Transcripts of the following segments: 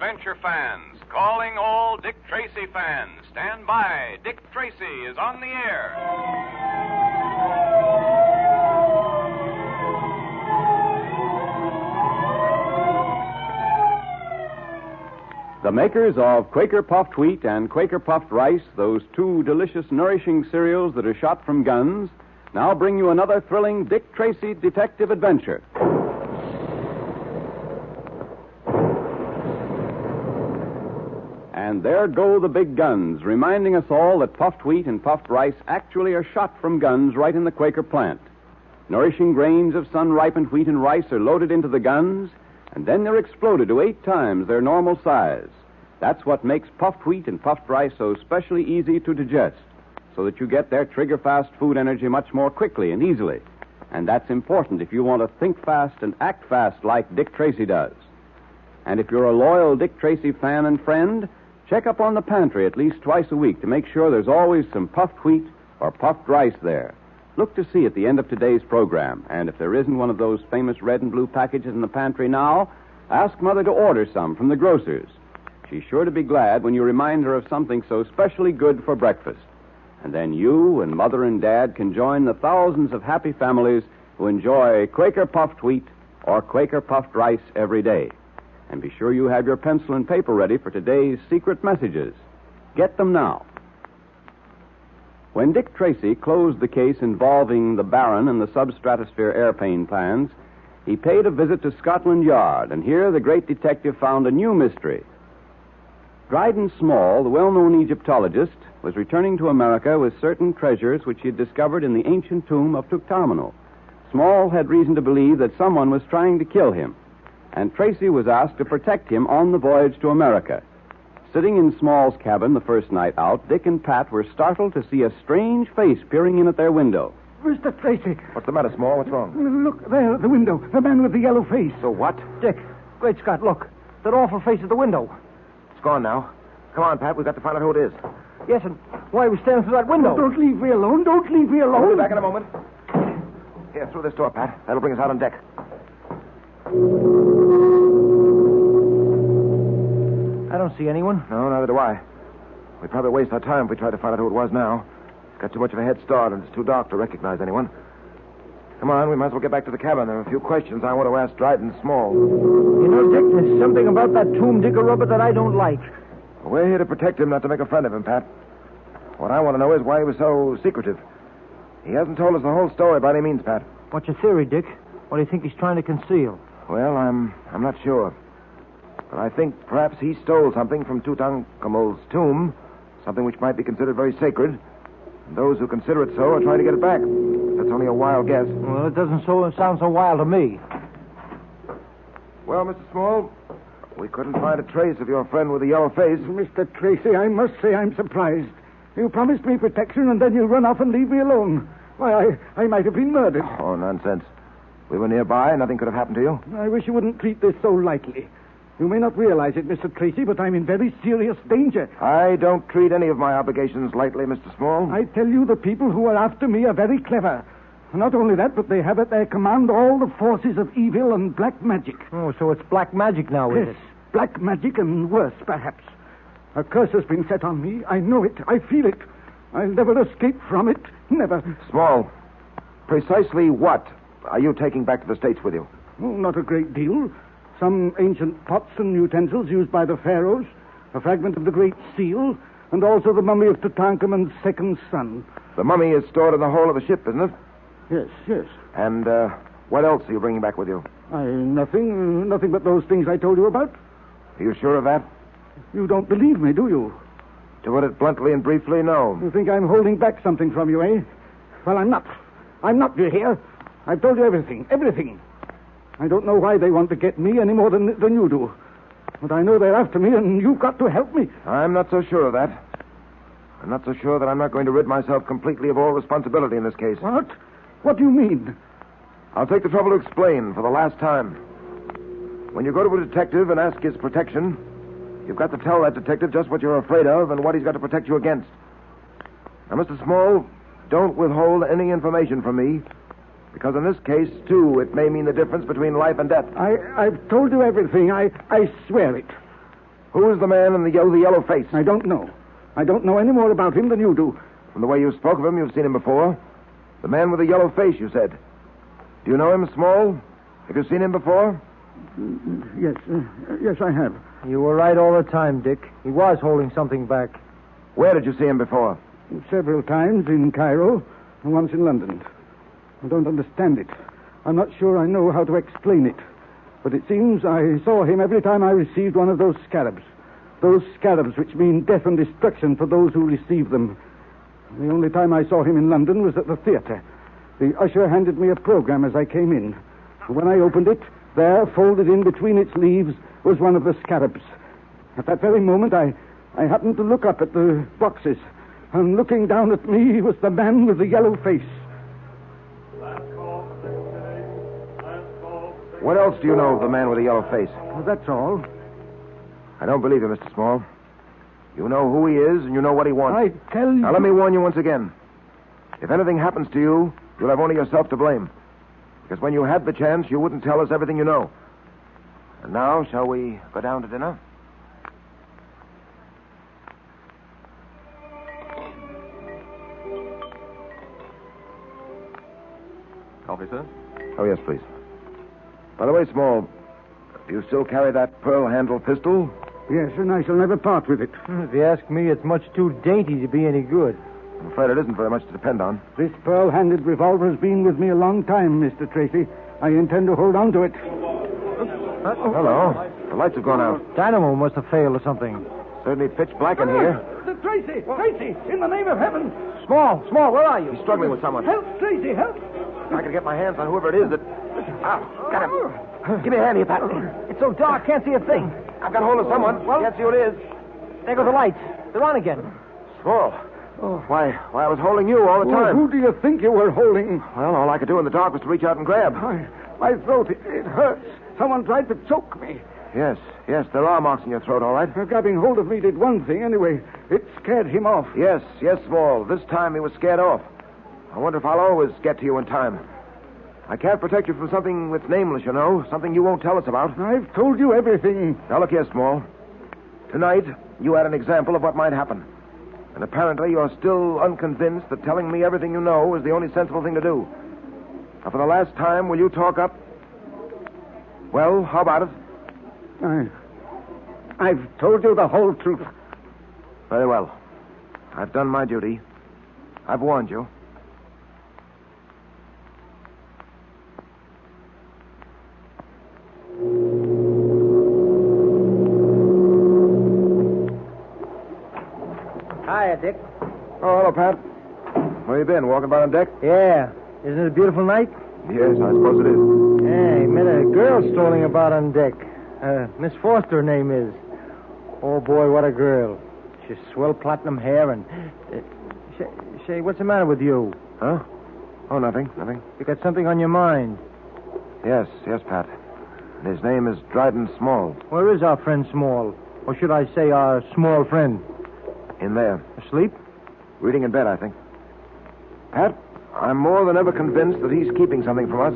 adventure fans, calling all Dick Tracy fans. Stand by. Dick Tracy is on the air. The makers of Quaker Puffed Wheat and Quaker Puffed Rice, those two delicious, nourishing cereals that are shot from guns, now bring you another thrilling Dick Tracy detective adventure. And there go the big guns, reminding us all that puffed wheat and puffed rice actually are shot from guns right in the Quaker plant. Nourishing grains of sun-ripened wheat and rice are loaded into the guns, and then they're exploded to 8 times their normal size. That's what makes puffed wheat and puffed rice so especially easy to digest, so that you get their trigger-fast food energy much more quickly and easily. And that's important if you want to think fast and act fast like Dick Tracy does. And if you're a loyal Dick Tracy fan and friend, check up on the pantry at least twice a week to make sure there's always some puffed wheat or puffed rice there. Look to see at the end of today's program, and if there isn't one of those famous red and blue packages in the pantry now, ask Mother to order some from the grocer's. She's sure to be glad when you remind her of something so specially good for breakfast. And then you and Mother and Dad can join the thousands of happy families who enjoy Quaker Puffed Wheat or Quaker Puffed Rice every day. And be sure you have your pencil and paper ready for today's secret messages. Get them now. When Dick Tracy closed the case involving the Baron and the substratosphere airplane plans, he paid a visit to Scotland Yard, and here the great detective found a new mystery. Dryden Small, the well-known Egyptologist, was returning to America with certain treasures which he had discovered in the ancient tomb of Tutankhamun. Small had reason to believe that someone was trying to kill him, and Tracy was asked to protect him on the voyage to America. Sitting in Small's cabin the first night out, Dick and Pat were startled to see a strange face peering in at their window. Mr. Tracy. What's the matter, Small? What's wrong? Look, there at the window. The man with the yellow face. So what? Dick, great Scott, look. That awful face at the window. It's gone now. Come on, Pat. We've got to find out who it is. Yes, and why are we standing through that window? Don't leave me alone. Don't leave me alone. We'll be back in a moment. Here, through this door, Pat. That'll bring us out on deck. I don't see anyone. No, neither do I. We'd probably waste our time if we tried to find out who it was now. It's got too much of a head start, and it's too dark to recognize anyone. Come on, we might as well get back to the cabin. There are a few questions I want to ask Dryden Small. You know, Dick, there's something about that tomb digger rubber that I don't like. We're here to protect him, not to make a friend of him, Pat. What I want to know is why he was so secretive. He hasn't told us the whole story by any means, Pat. What's your theory, Dick? What do you think he's trying to conceal? Well, I'm not sure. But I think perhaps he stole something from Tutankhamun's tomb, something which might be considered very sacred. And those who consider it so are trying to get it back. That's only a wild guess. Well, it doesn't sound so wild to me. Well, Mr. Small, we couldn't find a trace of your friend with the yellow face. Mr. Tracy, I must say I'm surprised. You promised me protection, and then you run off and leave me alone. Why, I might have been murdered. Oh, nonsense. We were nearby. Nothing could have happened to you. I wish you wouldn't treat this so lightly. You may not realize it, Mr. Tracy, but I'm in very serious danger. I don't treat any of my obligations lightly, Mr. Small. I tell you, the people who are after me are very clever. Not only that, but they have at their command all the forces of evil and black magic. Oh, so it's black magic now, is Yes, it? black magic and worse, perhaps. A curse has been set on me. I know it. I feel it. I'll never escape from it. Never. Small, precisely what are you taking back to the States with you? Oh, not a great deal. Some ancient pots and utensils used by the pharaohs, a fragment of the Great Seal, and also the mummy of Tutankhamun's second son. The mummy is stored in the hold of the ship, isn't it? Yes. And what else are you bringing back with you? Nothing but those things I told you about. Are you sure of that? You don't believe me, do you? To put it bluntly and briefly, no. You think I'm holding back something from you, eh? Well, I'm not. Do you hear? I've told you everything. I don't know why they want to get me any more than you do. But I know they're after me, and you've got to help me. I'm not so sure of that. I'm not so sure that I'm not going to rid myself completely of all responsibility in this case. What? What do you mean? I'll take the trouble to explain for the last time. When you go to a detective and ask his protection, you've got to tell that detective just what you're afraid of and what he's got to protect you against. Now, Mr. Small, don't withhold any information from me, because in this case, too, it may mean the difference between life and death. I've told you everything. I swear it. Who is the man in the yellow face? I don't know. I don't know any more about him than you do. From the way you spoke of him, you've seen him before. The man with the yellow face, you said. Do you know him, Small? Have you seen him before? Yes, I have. You were right all the time, Dick. He was holding something back. Where did you see him before? Several times in Cairo and once in London. I don't understand it. I'm not sure I know how to explain it. But it seems I saw him every time I received one of those scarabs. Those scarabs which mean death and destruction for those who receive them. The only time I saw him in London was at the theater. The usher handed me a program as I came in. When I opened it, there, folded in between its leaves, was one of the scarabs. At that very moment, I happened to look up at the boxes. And looking down at me was the man with the yellow face. What else do you know of the man with the yellow face? Well, that's all. I don't believe you, Mr. Small. You know who he is, and you know what he wants. I tell you... Now, let me warn you once again. If anything happens to you, you'll have only yourself to blame. Because when you had the chance, you wouldn't tell us everything you know. And now, shall we go down to dinner? Coffee, sir? Oh, yes, please. By the way, Small, do you still carry that pearl-handled pistol? Yes, and I shall never part with it. If you ask me, it's much too dainty to be any good. I'm afraid it isn't very much to depend on. This pearl-handled revolver has been with me a long time, Mr. Tracy. I intend to hold on to it. Hello. The lights have gone out. Dynamo must have failed or something. Certainly pitch black in here. Tracy! Tracy! In the name of heaven! Small, where are you? He's struggling with someone. Help, Tracy, help! If I can get my hands on whoever it is that... Got him. Give me a hand here, Pat. It's so dark, can't see a thing. I've got hold of someone. Can't see who it is. There go the lights. They're on again. Small. Why, I was holding you all the time. Who do you think you were holding? Well, all I could do in the dark was to reach out and grab. My throat, it hurts. Someone tried to choke me. Yes, there are marks in your throat, all right. Grabbing hold of me did one thing anyway. It scared him off. Yes, Small. This time he was scared off. I wonder if I'll always get to you in time. I can't protect you from something that's nameless, you know. Something you won't tell us about. I've told you everything. Now, look here, Small. Tonight, you had an example of what might happen. And apparently you're still unconvinced that telling me everything you know is the only sensible thing to do. Now, for the last time, will you talk up? Well, how about it? I've told you the whole truth. Very well. I've done my duty. I've warned you. Hiya, Dick. Oh, hello, Pat. Where you been? Walking about on deck? Yeah. Isn't it a beautiful night? Yes, I suppose it is. Yeah, he met a girl strolling about on deck. Miss Foster, her name is. Oh, boy, what a girl. She's swell platinum hair and... Say, what's the matter with you? Huh? Oh, nothing. You got something on your mind. Yes, Pat. And his name is Dryden Small. Where is our friend Small? Or should I say our small friend? In there. Asleep? Reading in bed, I think. Pat, I'm more than ever convinced that he's keeping something from us.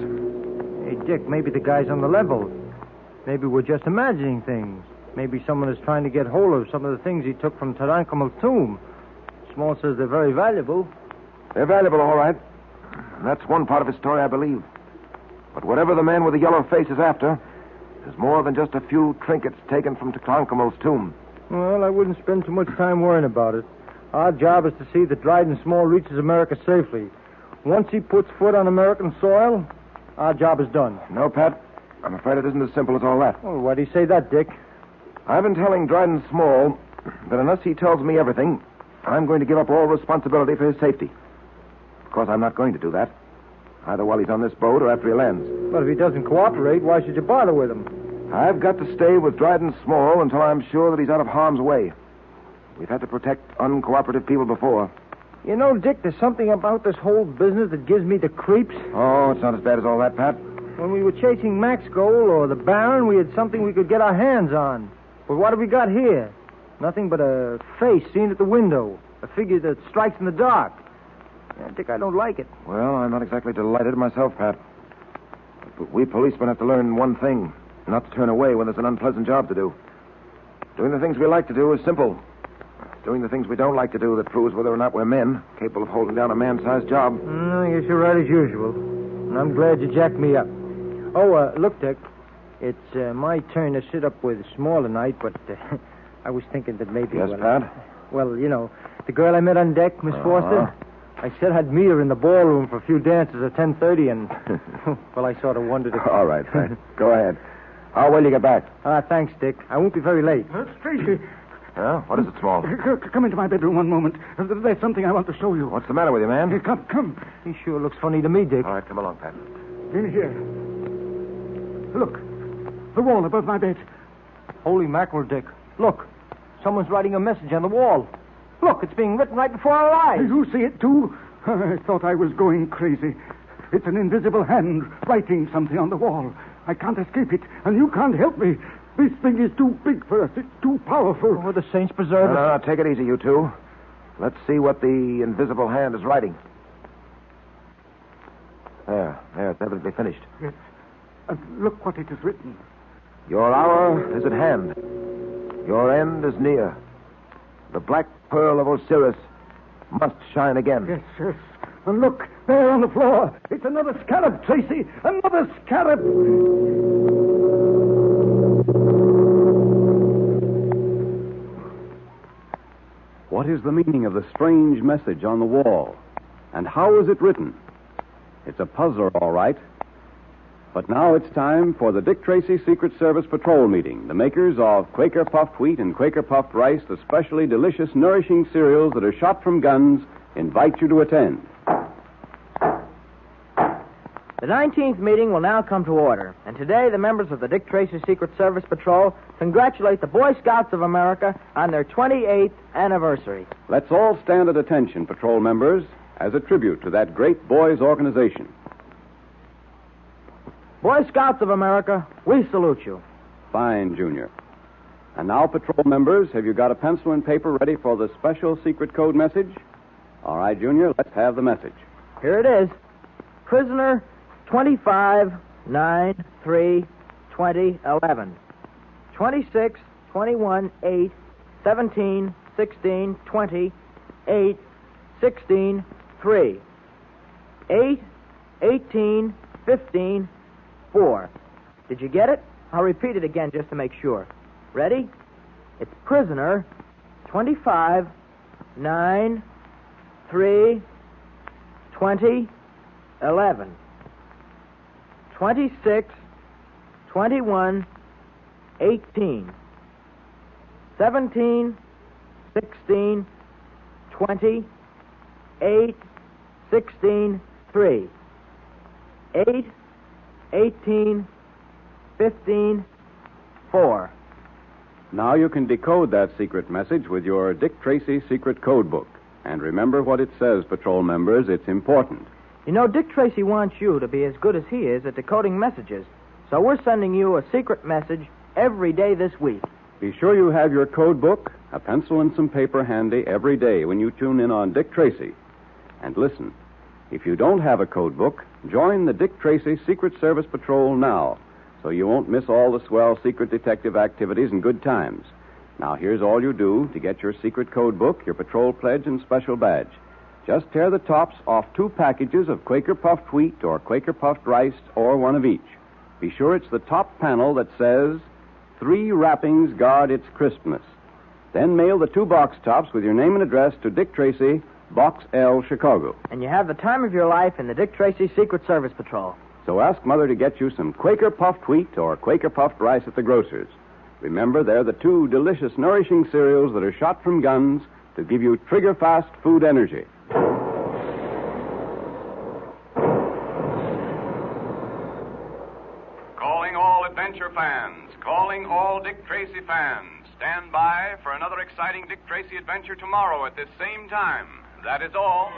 Hey, Dick, maybe the guy's on the level. Maybe we're just imagining things. Maybe someone is trying to get hold of some of the things he took from Tutankhamun's tomb. Small says they're very valuable. They're valuable, all right. And that's one part of his story, I believe. But whatever the man with the yellow face is after, is more than just a few trinkets taken from Tutankhamun's tomb. Well, I wouldn't spend too much time worrying about it. Our job is to see that Dryden Small reaches America safely. Once he puts foot on American soil, our job is done. No, Pat. I'm afraid it isn't as simple as all that. Well, why do you say that, Dick? I've been telling Dryden Small that unless he tells me everything, I'm going to give up all responsibility for his safety. Of course, I'm not going to do that. Either while he's on this boat or after he lands. But if he doesn't cooperate, why should you bother with him? I've got to stay with Dryden Small until I'm sure that he's out of harm's way. We've had to protect uncooperative people before. You know, Dick, there's something about this whole business that gives me the creeps. Oh, it's not as bad as all that, Pat. When we were chasing Max Gold or the Baron, we had something we could get our hands on. But what have we got here? Nothing but a face seen at the window. A figure that strikes in the dark. Yeah, Dick, I don't like it. Well, I'm not exactly delighted myself, Pat. But we policemen have to learn one thing. Not to turn away when there's an unpleasant job to do. Doing the things we like to do is simple. It's doing the things we don't like to do that proves whether or not we're men, capable of holding down a man-sized job. I guess you're right as usual. And I'm glad you jacked me up. Oh, look, Dick. It's my turn to sit up with Small tonight, but I was thinking that maybe... Yes, Pat? Well, you know, the girl I met on deck, Miss Foster, I said I'd meet her in the ballroom for a few dances at 10:30, and, well, I sort of wondered if... All right, Pat. Go ahead. How will you get back? Thanks, Dick. I won't be very late. Tracy. Huh? What is it, Small? Come into my bedroom one moment. There's something I want to show you. What's the matter with you, man? Come. He sure looks funny to me, Dick. All right, come along, Pat. In here. Look. The wall above my bed. Holy mackerel, Dick. Look. Someone's writing a message on the wall. Look, it's being written right before our eyes. You see it, too? I thought I was going crazy. It's an invisible hand writing something on the wall. I can't escape it, and you can't help me. This thing is too big for us. It's too powerful. Oh, the saints preserve us. No, take it easy, you two. Let's see what the invisible hand is writing. There, it's evidently finished. Yes. And look what it is written. Your hour is at hand. Your end is near. The black pearl of Osiris must shine again. Yes. And look, there on the floor. It's another scarab, Tracy. Another scarab. What is the meaning of the strange message on the wall? And how is it written? It's a puzzler, all right. But now it's time for the Dick Tracy Secret Service Patrol meeting. The makers of Quaker Puffed Wheat and Quaker Puffed Rice, the specially delicious, nourishing cereals that are shot from guns, invite you to attend. The 19th meeting will now come to order, and today the members of the Dick Tracy Secret Service Patrol congratulate the Boy Scouts of America on their 28th anniversary. Let's all stand at attention, patrol members, as a tribute to that great boys' organization. Boy Scouts of America, we salute you. Fine, Junior. And now, patrol members, have you got a pencil and paper ready for the special secret code message? All right, Junior, let's have the message. Here it is. Prisoner 25-9-3-20-11. 26, 21, 8, 17, 16, 20, 8, 16, 3. 8, 18, 15, 4. Did you get it? I'll repeat it again just to make sure. Ready? It's prisoner 25, 9, 3, 20, 11. 26, 21, 18, 17, 16, 20, 8, 16, 3. 8, 18, 15, 4. Now you can decode that secret message with your Dick Tracy secret code book. And remember what it says, patrol members. It's important. You know, Dick Tracy wants you to be as good as he is at decoding messages. So we're sending you a secret message every day this week. Be sure you have your code book, a pencil, and some paper handy every day when you tune in on Dick Tracy. And listen, if you don't have a code book, join the Dick Tracy Secret Service Patrol now, so you won't miss all the swell secret detective activities and good times. Now, here's all you do to get your secret code book, your patrol pledge, and special badge. Just tear the tops off 2 packages of Quaker Puffed Wheat or Quaker Puffed Rice, or one of each. Be sure it's the top panel that says, 3 wrappings guard its crispness. Then mail the 2 box tops with your name and address to Dick Tracy, Box L, Chicago. And you have the time of your life in the Dick Tracy Secret Service Patrol. So ask Mother to get you some Quaker Puffed Wheat or Quaker Puffed Rice at the grocer's. Remember, they're the 2 delicious, nourishing cereals that are shot from guns to give you trigger-fast food energy. Calling all adventure fans, calling all Dick Tracy fans. Stand by for another exciting Dick Tracy adventure tomorrow at this same time. That is all.